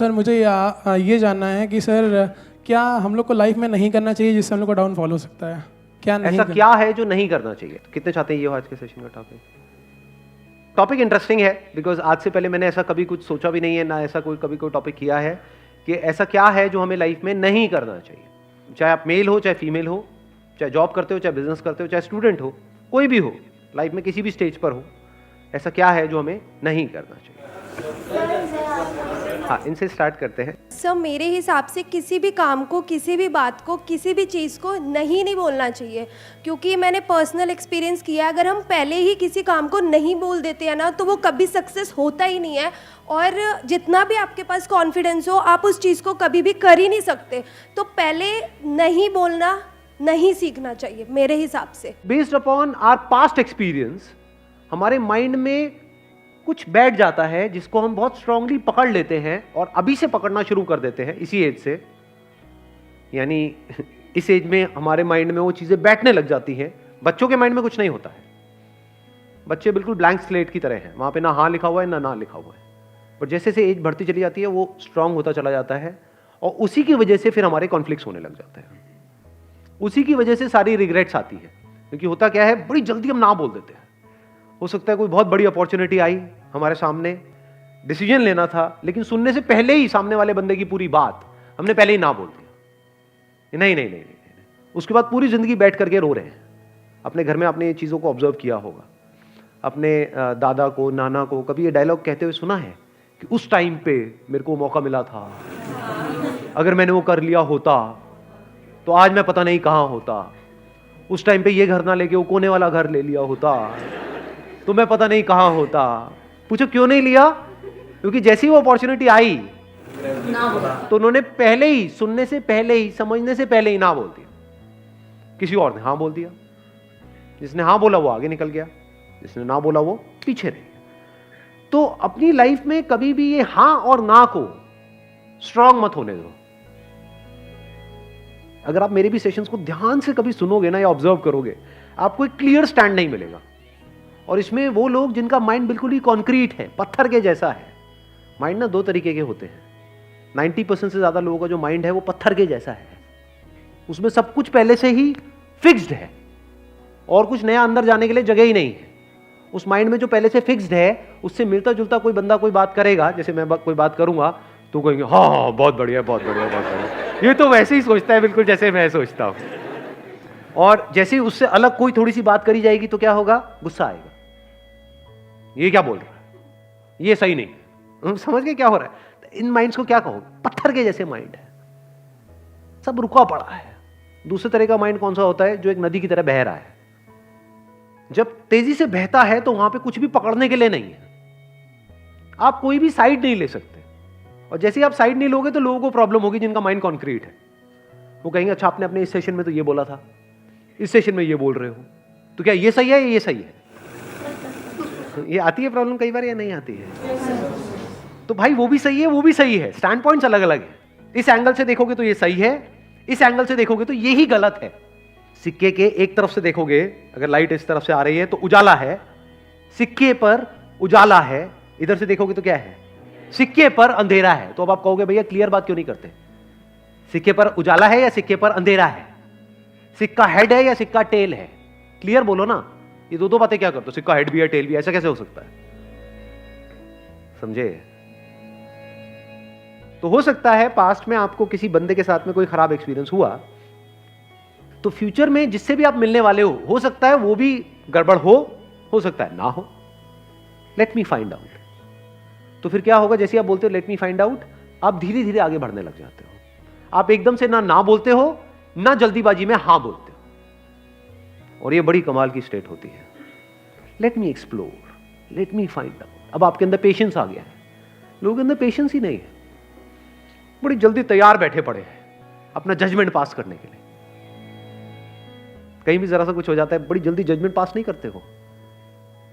Sir मुझे ये जानना है कि सर क्या हम लोग को लाइफ में नहीं करना चाहिए जिससे हम लोग को डाउनफॉल हो सकता है? क्या नहीं ऐसा क्या है जो नहीं करना चाहिए? तो कितने चाहते हैं ये हो आज के सेशन का टॉपिक इंटरेस्टिंग है, बिकॉज आज से पहले मैंने ऐसा कभी कुछ सोचा भी नहीं है, ना ऐसा कभी कोई टॉपिक किया है कि ऐसा क्या है जो हमें लाइफ में नहीं करना चाहिए। चाहे आप मेल हो, चाहे फीमेल हो, चाहे जॉब करते हो, चाहे बिजनेस करते हो, चाहे स्टूडेंट हो, कोई भी हो, लाइफ में किसी भी स्टेज पर हो, ऐसा क्या है जो हमें नहीं करना चाहिए? हाँ, इनसे स्टार्ट करते हैं। सर मेरे हिसाब से किसी भी काम को, किसी भी बात को, किसी भी चीज़ को नहीं बोलना चाहिए, क्योंकि मैंने पर्सनल एक्सपीरियंस किया है। अगर हम पहले ही किसी काम को नहीं बोल देते हैं ना, तो वो कभी सक्सेस होता ही नहीं है, और जितना भी आपके पास कॉन्फिडेंस हो, आप उस चीज़ को कभी भी कर ही नहीं सकते। तो पहले नहीं बोलना नहीं सीखना चाहिए मेरे हिसाब से। Based upon our past experience हमारे माइंड में कुछ बैठ जाता है जिसको हम बहुत स्ट्रांगली पकड़ लेते हैं और अभी से पकड़ना शुरू कर देते हैं इसी एज से। यानी इस एज में हमारे माइंड में वो चीजें बैठने लग जाती हैं। बच्चों के माइंड में कुछ नहीं होता है, बच्चे बिल्कुल ब्लैंक स्लेट की तरह हैं, वहां पे ना हाँ लिखा हुआ है ना लिखा हुआ है। पर जैसे जैसे एज बढ़ती चली जाती है वो स्ट्रांग होता चला जाता है, और उसी की वजह से फिर हमारे कॉन्फ्लिक्ट्स होने लग जाते हैं। उसी की वजह से सारी रिग्रेट्स आती है, क्योंकि होता क्या है, बड़ी जल्दी हम ना बोल देते हैं। हो सकता है कोई बहुत बड़ी अपॉर्चुनिटी आई हमारे सामने, डिसीजन लेना था, लेकिन सुनने से पहले ही सामने वाले बंदे की पूरी बात हमने पहले ही ना बोल दिया। नहीं। उसके बाद पूरी जिंदगी बैठ करके रो रहे हैं। अपने घर में आपने चीज़ों को ऑब्जर्व किया होगा, अपने दादा को, नाना को कभी ये डायलॉग कहते हुए सुना है कि उस टाइम पे मेरे को मौका मिला था, अगर मैंने वो कर लिया होता तो आज मैं पता नहीं कहां होता, उस टाइम पे ये घर ना लेके वो कोने वाला घर ले लिया होता तो मैं पता नहीं कहां होता। पूछो क्यों नहीं लिया? क्योंकि जैसी वो अपॉर्चुनिटी आई तो उन्होंने पहले ही, सुनने से पहले ही, समझने से पहले ही ना बोल दिया। किसी और ने हाँ बोल दिया। जिसने हाँ बोला वो आगे निकल गया, जिसने ना बोला वो पीछे रह गया। तो अपनी लाइफ में कभी भी ये हाँ और ना को स्ट्रांग मत होने दो। अगर आप मेरे भी सेशंस को ध्यान से कभी सुनोगे ना या ऑब्जर्व करोगे, आपको एक क्लियर स्टैंड नहीं मिलेगा। और इसमें वो लोग जिनका माइंड बिल्कुल ही कॉन्क्रीट है, पत्थर के जैसा है। माइंड ना दो तरीके के होते हैं। 90% से ज्यादा लोगों का जो माइंड है वो पत्थर के जैसा है। उसमें सब कुछ पहले से ही फिक्स्ड है और कुछ नया अंदर जाने के लिए जगह ही नहीं है। उस माइंड में जो पहले से फिक्स्ड है, उससे मिलता जुलता कोई बंदा कोई बात करेगा, जैसे मैं कोई बात करूंगा तो कहेंगे हाँ बहुत बढ़िया बहुत बढ़िया बहुत बढ़िया, ये तो वैसे ही सोचता है बिल्कुल जैसे मैं सोचता हूं। और जैसे ही उससे अलग कोई थोड़ी सी बात करी जाएगी तो क्या होगा? गुस्सा आएगा, ये क्या बोल रहा है, ये सही नहीं। समझ गए क्या हो रहा है? इन माइंड्स को क्या कहो? पत्थर के जैसे माइंड है, सब रुका पड़ा है। दूसरे तरह का माइंड कौन सा होता है? जो एक नदी की तरह बह रहा है। जब तेजी से बहता है तो वहां पे कुछ भी पकड़ने के लिए नहीं है, आप कोई भी साइड नहीं ले सकते। और जैसे ही आप साइड नहीं लोगे तो लोगों को प्रॉब्लम होगी जिनका माइंड कॉन्क्रीट है। वो कहेंगे अच्छा आपने अपने इस सेशन में तो ये बोला था, इस सेशन में ये बोल रहे हो, तो क्या ये सही है या ये सही है? ये आती है प्रॉब्लम कई बार या नहीं आती है? तो भाई वो भी सही है, वो भी सही है, स्टैंड पॉइंट्स अलग अलग है। इस एंगल से देखोगे तो ये सही है, इस एंगल से देखोगे तो यही गलत है। सिक्के के एक तरफ से देखोगे, अगर लाइट इस तरफ से आ रही है तो उजाला है, सिक्के पर उजाला है। इधर से देखोगे तो क्या है? सिक्के पर अंधेरा है। तो अब आप कहोगे भैया क्लियर बात क्यों नहीं करते? सिक्के पर उजाला है या सिक्के पर अंधेरा है? सिक्का हेड है या सिक्का टेल है? क्लियर बोलो ना। ये दो बातें क्या करते हो? सिक्का हेड भी है टेल भी, ऐसा कैसे हो सकता है? समझे? तो हो सकता है पास्ट में आपको किसी बंदे के साथ में कोई खराब एक्सपीरियंस हुआ, तो फ्यूचर में जिससे भी आप मिलने वाले हो सकता है वो भी गड़बड़ हो सकता है ना हो। Let me find out. तो फिर क्या होगा? जैसे आप बोलते हो लेट मी फाइंड आउट, आप धीरे धीरे आगे बढ़ने लग जाते हो। आप एकदम से ना बोलते हो, ना जल्दीबाजी में हां बोलते हो, और ये बड़ी कमाल की स्टेट होती है। Let me explore, let me find out. अब आपके अंदर पेशेंस आ गया है। लोगों के अंदर पेशेंस ही नहीं है, बड़ी जल्दी तैयार बैठे पड़े हैं अपना जजमेंट पास करने के लिए। कहीं भी जरा सा कुछ हो जाता है, बड़ी जल्दी जजमेंट पास नहीं करते हो।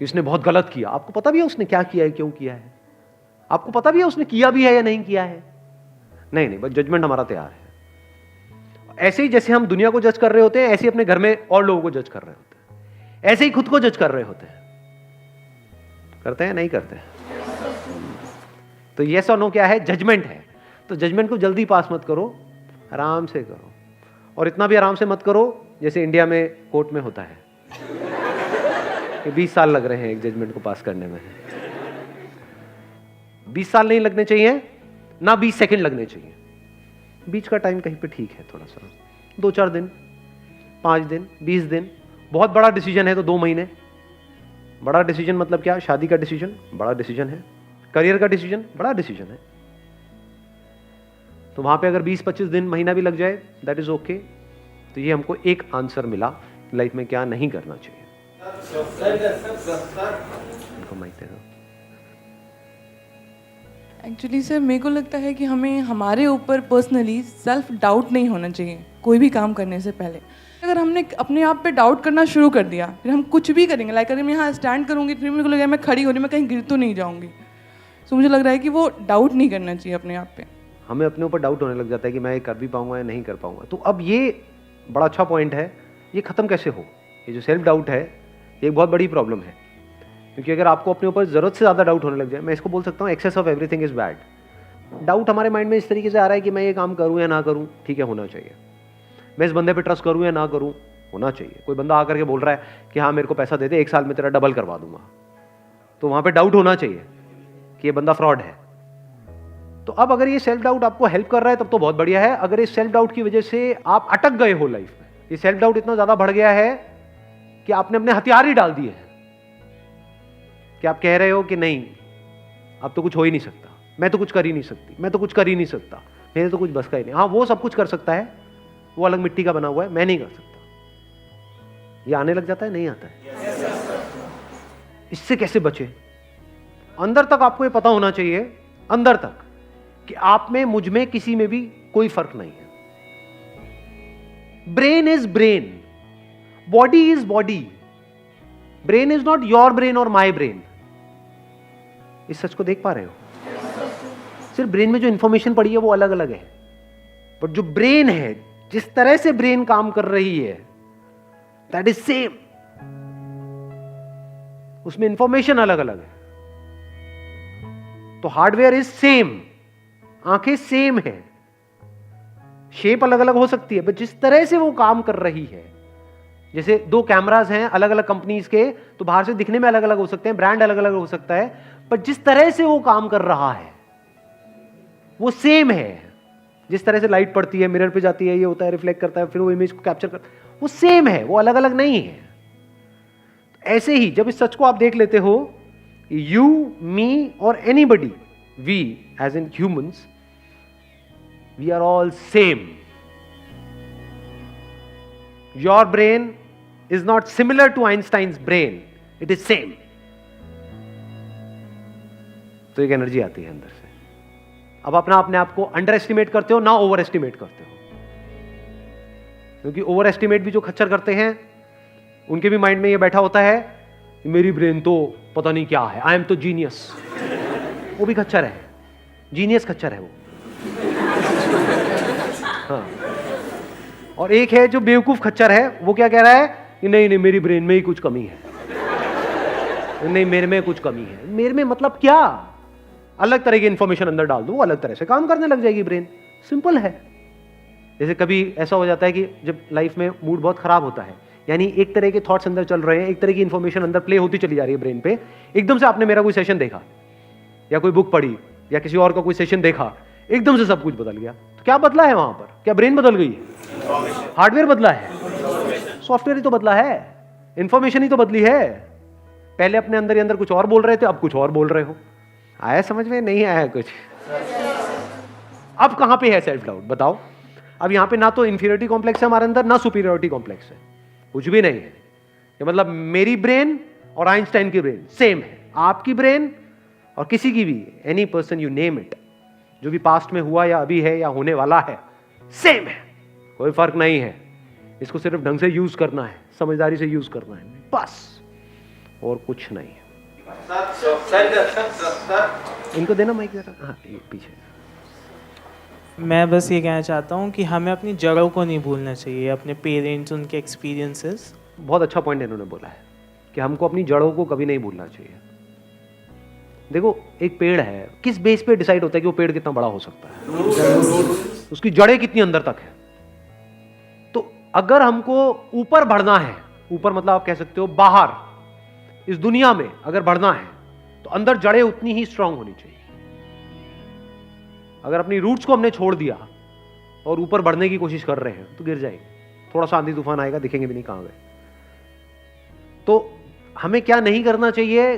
इसने बहुत गलत किया, आपको पता भी है उसने क्या किया है, क्यों किया है, आपको पता भी है उसने किया भी है या नहीं किया है। नहीं, बस जजमेंट हमारा तैयार है। ऐसे ही जैसे हम दुनिया को जज कर रहे होते हैं, ऐसे ही अपने घर में और लोगों को जज कर रहे होते हैं, ऐसे ही खुद को जज कर रहे होते हैं। करते हैं नहीं करते हैं? तो यस और नो क्या है? जजमेंट है। तो जजमेंट को जल्दी पास मत करो, आराम से करो, और इतना भी आराम से मत करो जैसे इंडिया में कोर्ट में होता है कि 20 साल लग रहे हैं एक जजमेंट को पास करने में। 20 साल नहीं लगने चाहिए, ना 20 सेकंड लगने चाहिए, बीच का टाइम कहीं पे ठीक है, थोड़ा सा 2-4 दिन, 5 दिन, 20 दिन। बहुत बड़ा डिसीजन है तो 2 महीने। बड़ा डिसीजन मतलब क्या? शादी का डिसीजन बड़ा डिसीजन है, करियर का डिसीजन बड़ा डिसीजन है, तो वहां पे अगर 20-25 दिन, महीना भी लग जाए, दैट इज ओके। तो ये हमको एक आंसर मिला लाइफ में क्या नहीं करना चाहिए। एक्चुअली सर मेरे को लगता है कि हमें हमारे ऊपर पर्सनली सेल्फ डाउट नहीं होना चाहिए कोई भी काम करने से पहले। अगर हमने अपने आप पे डाउट करना शुरू कर दिया, फिर हम कुछ भी करेंगे, लाइक अगर मैं यहाँ स्टैंड करूँगी फिर मेरे को लगेगा मैं खड़ी हो रही, मैं कहीं गिर तो नहीं जाऊँगी। सो मुझे लग रहा है कि वो डाउट नहीं करना चाहिए अपने आप पे। हमें अपने ऊपर डाउट होने लग जाता है कि मैं ये कर भी पाऊंगा या नहीं कर पाऊंगा। तो अब ये बड़ा अच्छा पॉइंट है, ये ख़त्म कैसे हो? ये जो सेल्फ डाउट है ये एक बहुत बड़ी प्रॉब्लम है, क्योंकि अगर आपको अपने ऊपर ज़रूरत से ज़्यादा डाउट होने लग जाए, मैं इसको बोल सकता हूँ excess of everything is bad. Doubt हमारे माइंड में इस तरीके से आ रहा है कि मैं ये काम करूँ या ना करूँ, ठीक है, होना चाहिए। मैं इस बंदे पे ट्रस्ट करूँ या ना करूँ, होना चाहिए। कोई बंदा आकर के बोल रहा है कि हाँ मेरे को पैसा दे दे, 1 साल में तेरा डबल करवा दूंगा, तो वहाँ पे डाउट होना चाहिए कि ये बंदा फ्रॉड है। तो अब अगर ये सेल्फ डाउट आपको हेल्प कर रहा है तब तो बहुत बढ़िया है। अगर इस सेल्फ डाउट की वजह से आप अटक गए हो लाइफ में, ये सेल्फ डाउट इतना ज्यादा बढ़ गया है कि आपने अपने हथियार ही डाल दिए हैं, कि आप कह रहे हो कि नहीं अब तो कुछ हो ही नहीं सकता, मैं तो कुछ कर ही नहीं सकती, मैं तो कुछ कर ही नहीं सकता, मेरे तो कुछ बस का ही नहीं। हाँ वो सब कुछ कर सकता है, वो अलग मिट्टी का बना हुआ है, मैं नहीं कर सकता। ये आने लग जाता है, नहीं आता है। इससे कैसे बचे? अंदर तक आपको ये पता होना चाहिए, अंदर तक, कि आप में, मुझ में, किसी में भी कोई फर्क नहीं है। Brain is brain, body is body, brain is not your brain और माई ब्रेन। इस सच को देख पा रहे हो? सिर्फ ब्रेन में जो इंफॉर्मेशन पड़ी है वो अलग अलग है, बट जो ब्रेन है, जिस तरह से ब्रेन काम कर रही है, दैट इज सेम। उसमें इंफॉर्मेशन अलग अलग है। तो हार्डवेयर इज सेम, आंखें सेम है, शेप अलग अलग हो सकती है, बट जिस तरह से वो काम कर रही है, जैसे 2 कैमरास हैं अलग अलग कंपनीज के, तो बाहर से दिखने में अलग अलग हो सकते हैं, ब्रांड अलग अलग हो सकता है, पर जिस तरह से वो काम कर रहा है वो सेम है। जिस तरह से लाइट पड़ती है, मिरर पे जाती है, ये होता है, रिफ्लेक्ट करता है, फिर वो इमेज को कैप्चर करता है, वो सेम है, वो अलग अलग नहीं है। ऐसे ही जब इस सच को आप देख लेते हो, यू, मी और anybody, we as in humans, we are all same. Your brain is not similar to Einstein's brain, it is same. तो एक एनर्जी आती है अंदर से। अब अपने आप को अंडर एस्टिमेट करते हो ना ओवर एस्टिमेट करते हो, क्योंकि ओवर एस्टिमेट भी जो खच्चर करते हैं उनके भी माइंड में ये बैठा होता है कि मेरी ब्रेन तो पता नहीं क्या है, आई एम तो जीनियस। वो भी खच्चर है, जीनियस खच्चर है वो। हाँ। और एक है जो बेवकूफ खच्चर है, वो क्या कह रहा है कि नहीं नहीं मेरी ब्रेन में ही कुछ कमी है, नहीं मेरे में कुछ कमी है। मेरे में मतलब क्या? अलग तरह की इंफॉर्मेशन अंदर डाल दो, वो अलग तरह से काम करने लग जाएगी ब्रेन। सिंपल है। जैसे कभी ऐसा हो जाता है कि जब लाइफ में मूड बहुत खराब होता है, यानी एक तरह के थॉट्स अंदर चल रहे हैं, एक तरह की इंफॉर्मेशन अंदर प्ले होती चली जा रही है ब्रेन पे, एकदम से आपने मेरा कोई सेशन देखा या कोई बुक पढ़ी या किसी और का कोई सेशन देखा, एकदम से सब कुछ बदल गया। तो क्या बदला है वहां पर? क्या ब्रेन बदल गई है? हार्डवेयर बदला है, सॉफ्टवेयर ही तो बदला है, इंफॉर्मेशन ही तो बदली है। पहले अपने अंदर ही अंदर कुछ और बोल रहे थे, अब कुछ और बोल रहे हो। आया समझ में? नहीं आया कुछ? अब कहां पे है सेल्फ डाउट बताओ? अब यहां पे ना तो इंफीरियरिटी कॉम्प्लेक्स है हमारे अंदर, ना सुपीरियरिटी कॉम्प्लेक्स है, कुछ भी नहीं है। ये मतलब मेरी ब्रेन और आइंस्टाइन की ब्रेन सेम है, आपकी ब्रेन और किसी की भी, any person you name it, जो भी पास्ट में हुआ या अभी है या होने वाला है, सेम है, कोई फर्क नहीं है। इसको सिर्फ ढंग से यूज करना है, समझदारी से यूज करना है, बस, और कुछ नहीं है। इनको देना माइक जरा। हाँ पीछे। मैं बस ये कहना चाहता हूँ कि हमें अपनी जड़ों को नहीं भूलना चाहिए, अपने पेरेंट्स, उनके एक्सपीरियंसेस। बहुत अच्छा पॉइंट इन्होंने बोला है कि हमको अपनी जड़ों को कभी नहीं भूलना चाहिए। देखो एक पेड़ है, किस बेस पे डिसाइड होता है कि वो पेड़ कितना बड़ा हो सकता है? उसकी जड़ें कितनी अंदर तक है। तो अगर हमको ऊपर बढ़ना है, ऊपर मतलब आप कह सकते हो बाहर इस दुनिया में अगर बढ़ना है, तो अंदर जड़ें उतनी ही स्ट्रांग होनी चाहिए। अगर अपनी रूट्स को हमने छोड़ दिया और ऊपर बढ़ने की कोशिश कर रहे हैं तो गिर जाएंगे। थोड़ा सा आंधी तूफान आएगा, दिखेंगे भी नहीं कहां गए। तो हमें क्या नहीं करना चाहिए?